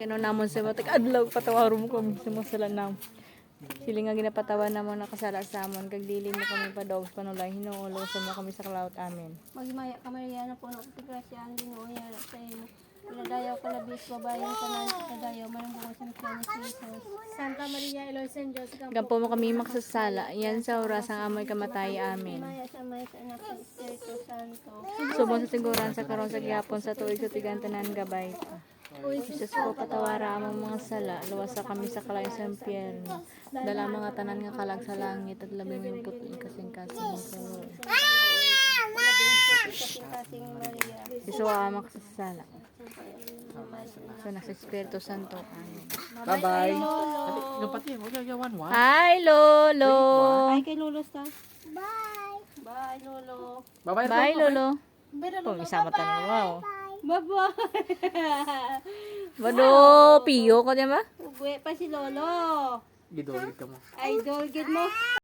Kano namon sa matik adlaw patawaro mo kami sa masalanam. Sila nga ginapatawa namon nakasala sa amon kag dili mo kami pa dogs panulay hinuulo sa mo kami sa cloud amin. Magmaya kamariya na po na grasya ang Ginoo ya sa imo. Pinadayaw ko labis babayan kanan pinadayaw manunggo sa misyon ni Jesus. Santa Maria Eloisen Diyos Gampo mo kami maksasala. Yan sa oras ang amoy kamatay amin. Maya sa may sa anak sa Espiritu Santo. Subong sa siguran sa karon sa gihapon sa tuig sa tigantanan gabay pa. Jesus ko patawara among mga sala, luwas sa kami sa kalayo sa impyerno. Dala ang mga tanan nga kalag sa langit at labing yung putli kasing-kasing ko. Kasing Maria. Isu ang maksasala. So nasa Espiritu Santo. Amen. Bye-bye. Hi, Lolo! Ay kay Lolo ta. Bye. Bye Lolo. Bye-bye. Bye, Lolo! Kung isama tanong, wow. Bye-bye. Bado, piyo ko diyan ba? Uwi pa si Lolo. Gidolid ka mo. Idol gid mo.